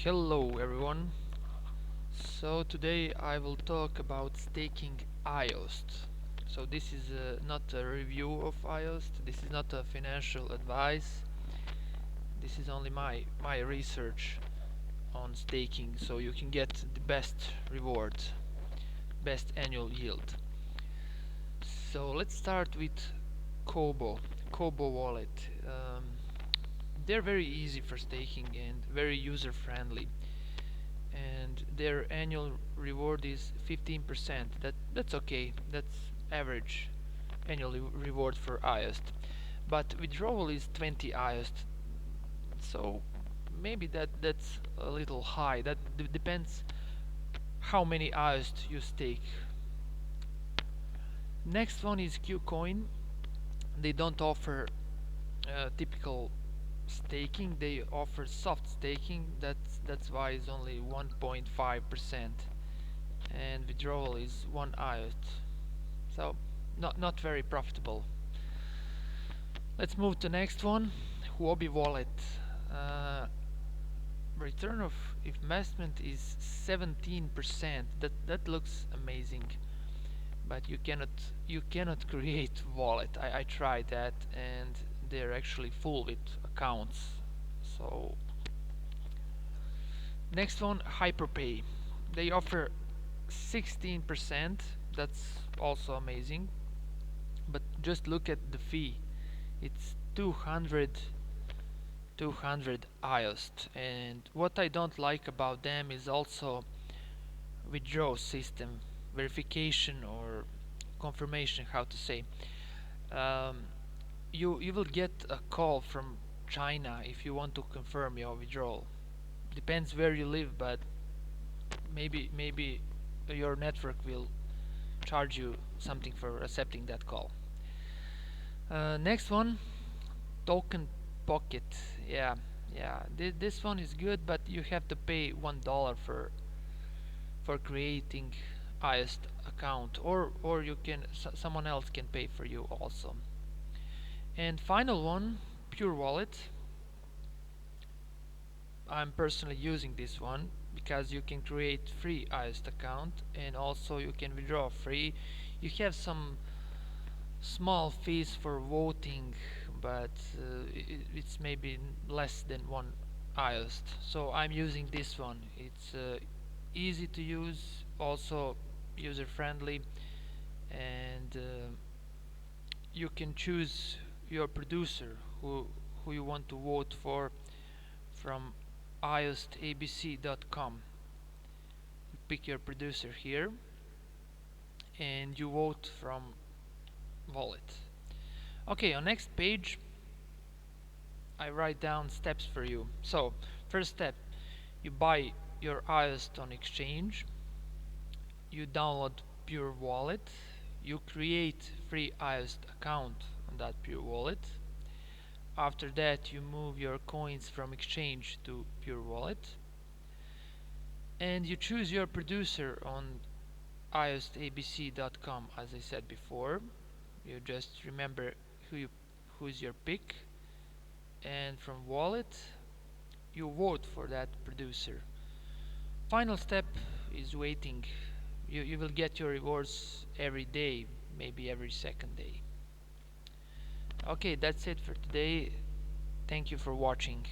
Hello everyone. So today I will talk about staking IOST. So this is not a review of IOST. This is not a financial advice. This is only my research on staking, so you can get the best reward, best annual yield. So let's start with Kobo wallet. They're very easy for staking and very user friendly, and their annual reward is 15%. That's okay. That's average annual reward for IOST. But withdrawal is 20 IOST. So maybe that's a little high. That depends how many IOST you stake. Next one is Qcoin. They don't offer typical staking. They offer soft staking. That's why it's only 1.5%, and withdrawal is 1 IOT. So not very profitable. Let's move to next one, Huobi wallet. Return of investment is 17%. That looks amazing, but you cannot create wallet. I tried that, and they're actually full with accounts. So next one, Hyperpay. They offer 16%. That's also amazing, but just look at the fee. It's 200 IOST, and what I don't like about them is also withdraw system verification or confirmation, how to say. um, you will get a call from China if you want to confirm your withdrawal. Depends where you live, but maybe your network will charge you something for accepting that call. Next one, Token Pocket. Yeah, this one is good, but you have to pay $1 for creating IOST account, or you can someone else can pay for you also. And final one, Pure Wallet. I'm personally using this one because you can create free IOST account, and also you can withdraw free. You have some small fees for voting, but it's maybe less than 1 IOST. So I'm using this one. It's easy to use, also user friendly, and you can choose your producer who you want to vote for from iostabc.com. You pick your producer here and you vote from wallet. Okay, on next page I write down steps for you. So first step, you buy your IOST on exchange, you download Pure Wallet, you create free IOST account on that Pure Wallet. After that you move your coins from exchange to Pure Wallet, and you choose your producer on iostabc.com. As I said before, you just remember who's your pick, and from wallet you vote for that producer. Final step is waiting. You will get your rewards every day, maybe every second day. Okay, that's it for today. Thank you for watching.